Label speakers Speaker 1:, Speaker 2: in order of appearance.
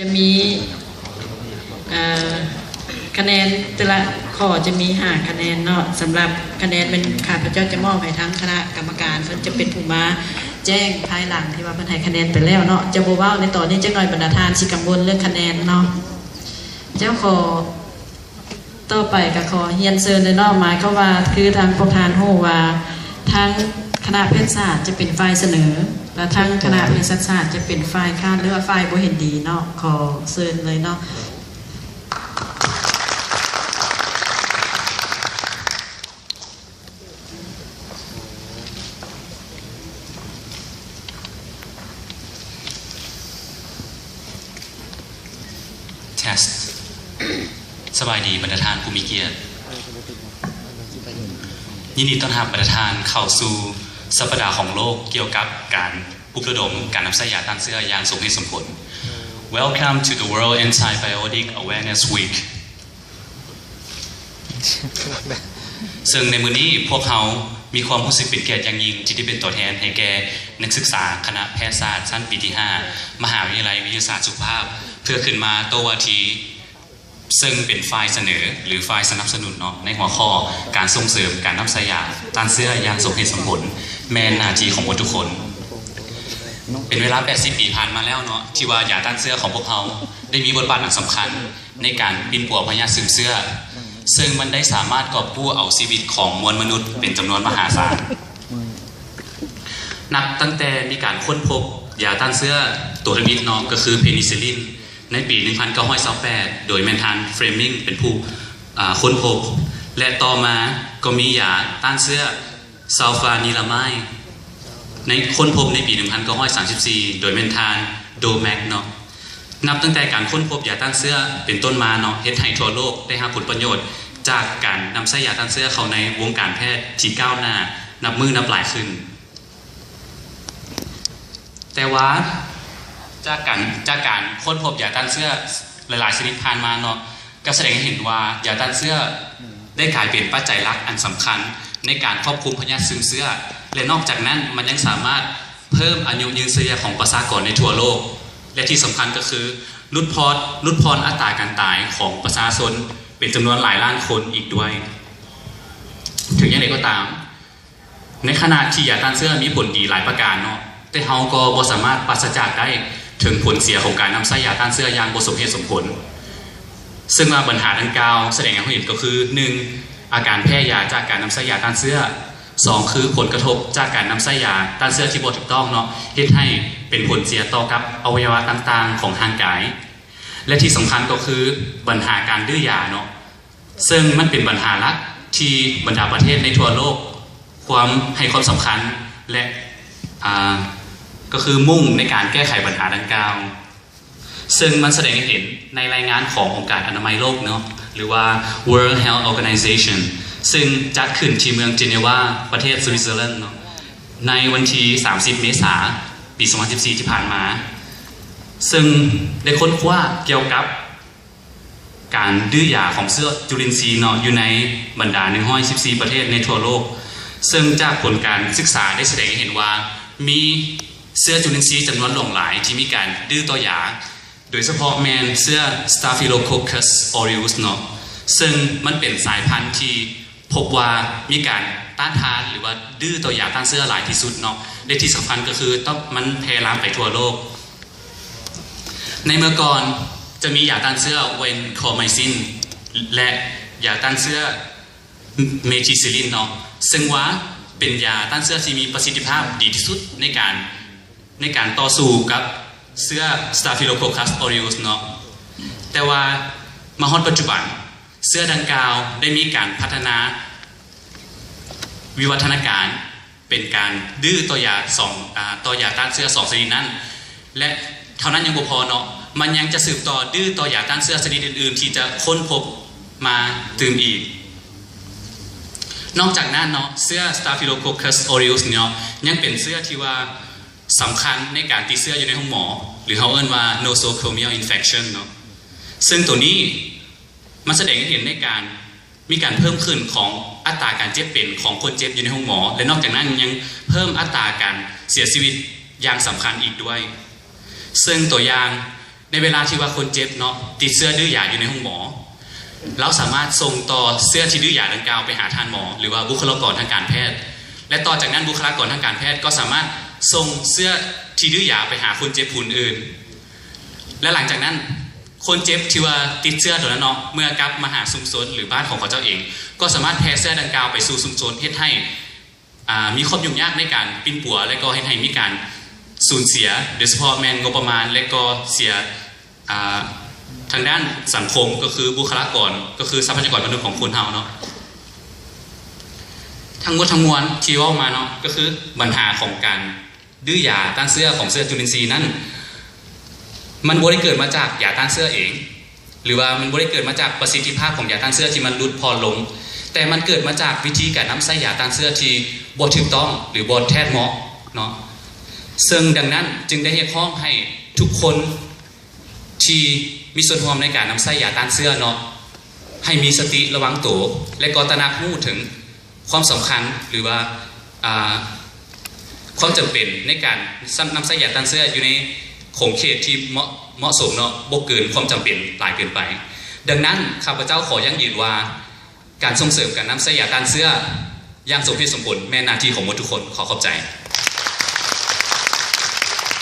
Speaker 1: จะมีคะแนนแต่ละข้อจะมี5 คะแนนเนาะสำหรับคะแนนเป็นข้าพเจ้าจะมอบให้ทั้งคณะกรรมการเพิ่นจะเป็นผู้มาแจ้งภายหลังที่ว่าเพิ่นให้คะแนนไปแล้วเนาะจะบ่เว้าในตอนนี้จักหน่อยบรรดาทานสิกังวลเรื่องคะแนนเนาะเจ้าขอต่อไปก็ขอเรียนเชิญในเนาะหมายเขาว่าคือทางพวกทานฮู้ว่าทางคณะเภสัชศาสตร์จะเป็นฝ่ายเสนอและทางคณะเภสัชศาสตร์จะเป็นฝ่ายค้านหรือว่าฝ่ายบ่เห็นดีเนาะขอเชิญเลยเนาะ
Speaker 2: สบายดีบรรดาทานผู้มีเกียรติยินดีต้อนรับบรรดาทานเข้าสู่สัปดาห์ของโลกเกี่ยวกับการปลุกระดมการนำใช้ยาต้านเชื้ออย่างสมเหตุสมผล Welcome to the World Antibiotic Awareness Week ซึ่งในมื้อนี้พวกเขามีความรู้สึกเป็นเกียรติอย่างยิ่งที่ได้เป็นตัวแทนให้แก่นักศึกษาคณะแพทยศาสตร์ชั้นปีที่ 5 มหาวิทยาลัยวิทยาศาสตร์สุขภาพเพื่อขึ้นมาโต้วาทีซึ่งเป็นฝ่ายเสนอหรือฝ่ายสนับสนุนเนาะในหัวข้อการส่งเสริมการนำใช้ยาต้านเชื้ออย่างสมเหตุสมผลแม่นหน้าที่ของทุกคนเป็นเวลา80 ปีผ่านมาแล้วเนาะที่ว่ายาต้านเชื้อของพวกเขาได้มีบทบาทสำคัญในการปิดปัวพยาธิซึมเชื้อซึ่งมันได้สามารถกอบกู้เอาชีวิตของมวลมนุษย์เป็นจำนวนมหาศาลนับตั้งแต่มีการค้นพบยาต้านเชื้อตัวชนิดเนาะก็คือเพนิซิลลินในปี 1928 โดยแมนทันเฟรมิงเป็นผู้ค้นพบและต่อมาก็มียาต้านเชื้อซัลฟานิลาไมด์ในค้นพบในปี 1934 โดยแมนทันโดแมกเนาะนับตั้งแต่การค้นพบยาต้านเชื้อเป็นต้นมาเนาะเฮ็ดให้ทั่วโลกได้รับผลประโยชน์จากการนำใช้ยาต้านเชื้อเข้าในวงการแพทย์ที่ก้าวหน้านับมือนับหลายขึ้นแต่ว่าจากการค้นพบยาต้านเชื้อหลายๆชนิดผ่านมาเนาะก็แสดงให้เห็นว่ายาต้านเชื้อได้กลายเป็นปัจจัยหลักอันสำคัญในการควบคุมพยาธิซึมเชื้อและนอกจากนั้นมันยังสามารถเพิ่มอายุยืนเชื้อของประชากรในทั่วโลกและที่สำคัญก็คือลดพรอัตราการตายของประชาชนเป็นจำนวนหลายล้านคนอีกด้วยถึงอย่างไรก็ตามในขณะที่ยาต้านเชื้อมีผลดีหลายประการเนาะแต่เราก็บ่สามารถปราศจากได้ถึงผลเสียของการนำใช้ยาต้านเชื้ออย่างบ่สมเหตุสมผลซึ่งว่าปัญหาดังกล่าวแสดงให้เห็นก็คือ 1. อาการแพ้ยาจากการนำใช้ยาต้านเชื้อ 2. คือผลกระทบจากการนำใช้ยาต้านเชื้อที่บ่ถูกต้องเนาะเฮ็ดให้เป็นผลเสียต่อกับอวัยวะต่างๆของร่างกายและที่สำคัญก็คือปัญหาการดื้อยาเนาะซึ่งมันเป็นปัญหาหลักที่บรรดาประเทศในทั่วโลกให้ความสำคัญและก็คือมุ่งในการแก้ไขปัญหาดังกล่าวซึ่งมันแสดงให้เห็นในรายงานขององค์การอนามัยโลกเนาะหรือว่า World Health Organization ซึ่งจัดขึ้นที่เมืองเจนีวาประเทศสวิตเซอร์แลนด์เนาะในวันที่ 30 เมษายน ปี 2014 ที่ผ่านมาซึ่งได้ค้นคว้าเกี่ยวกับการดื้อยาของเชื้อจุลินทรีย์เนาะอยู่ในบรรดา114ประเทศในทั่วโลกซึ่งจากผลการศึกษาได้แสดงให้เห็นว่ามีเชื้อจุลินทรีย์จำนวนหลายที่มีการดื้อต่อยาโดยเฉพาะแมนเชื้อ Staphylococcus aureus เนาะซึ่งมันเป็นสายพันธุ์ที่พบว่ามีการต้านทานหรือว่าดื้อต่อยาต้านเชื้อหลายที่สุดเนาะและที่สำคัญก็คือต้องมันแพร่ลามไปทั่วโลกในเมื่อก่อนจะมียาต้านเชื้อเวนโคไมซินและยาต้านเชื้อเมทิซิลินเนาะซึ่งว่าเป็นยาต้านเชื้อที่มีประสิทธิภาพดีที่สุดในการต่อสู้กับเชื้อ Staphylococcus aureus เนาะแต่ว่ามาฮอดปัจจุบันเชื้อดังกล่าวได้มีการพัฒนาวิวัฒนาการเป็นการดื้อต่อยาต้านเชื้อ2ชนิดนั้นและเท่านั้นยังบ่พอเนาะมันยังจะสืบต่อดื้อต่อยาต้านเชื้อชนิดอื่นๆที่จะค้นพบมาเติมอีกนอกจากนั้นเนาะเชื้อ Staphylococcus aureus เนาะยังเป็นเชื้อที่ว่าสำคัญในการติดเชื้ออยู่ในห้องหมอหรือเขาเรียกว่า nosocomial infection เนาะซึ่งตัวนี้มันแสดงให้เห็นในการมีการเพิ่มขึ้นของอัตราการเจ็บเป็นของคนเจ็บอยู่ในห้องหมอและนอกจากนั้นยังเพิ่มอัตราการเสียชีวิตอย่างสำคัญอีกด้วยซึ่งตัวอย่าง ในเวลาที่ว่าคนเจ็บเนาะติดเสื้อดื้อยาอยู่ในห้องหมอเราสามารถส่งต่อเสื้อที่ดื้อยาดังกล่าวไปหาทานหมอหรือว่าบุคลากรทางการแพทย์และต่อจากนั้นบุคลากรทางการแพทย์ก็สามารถส่งเสื้อที่ดื้อยาไปหาคนเจ็บผู้อื่นและหลังจากนั้นคนเจ็บที่ว่าติดเสื้อตัวนั้นเนาะเมื่อกลับมาหาชุมชนหรือบ้านของเขาเจ้าเองก็สามารถแพร่เสื้อดังกล่าวไปสู่ชุมชนเฮ็ดให้มีความยุ่งยากในการปิ้นปัวและก็ให้มีการสูญเสียโดยเฉพาะแมนงบประมาณและก็เสียทางด้านสังคมก็คือบุคลากรก็คือทรัพยากรมนุษย์ของคนเฮาเนาะทั้งหมดทั้งมวลที่ว่ามาเนาะก็คือปัญหาของการดื้อยาต้านเสื้อของเสื้อจุลินทรีย์นั้นมันบ่ได้เกิดมาจากยาต้านเสื้อเองหรือว่ามันบ่ได้เกิดมาจากประสิทธิภาพของยาต้านเสื้อที่มันลดพอลงแต่มันเกิดมาจากวิธีการนำใช้ยาต้านเสื้อที่บ่ถูกต้องหรือบ่แท้เหมาะเนาะซึ่งดังนั้นจึงได้เรียกร้องให้ทุกคนที่มีส่วนร่วมในการนำใช้ยาต้านเสื้อเนาะให้มีสติระวังตัวและก็ตระหนักรู้ถึงความสำคัญหรือว่าความจำเป็นในการนำใช้ยาต้านเสื้ออยู่ในขงเขตที่เหมาะสมเนาะบ่เกินความจำเป็นหลายเกินไปดังนั้นข้าพเจ้าขอยั่งยืนว่าการส่งเสริมการนำใช้ยาต้านเสื้ออย่างสมเหตุสมผลแม่หน้าที่ของมนุษย์ทุกคนขอขอบใจ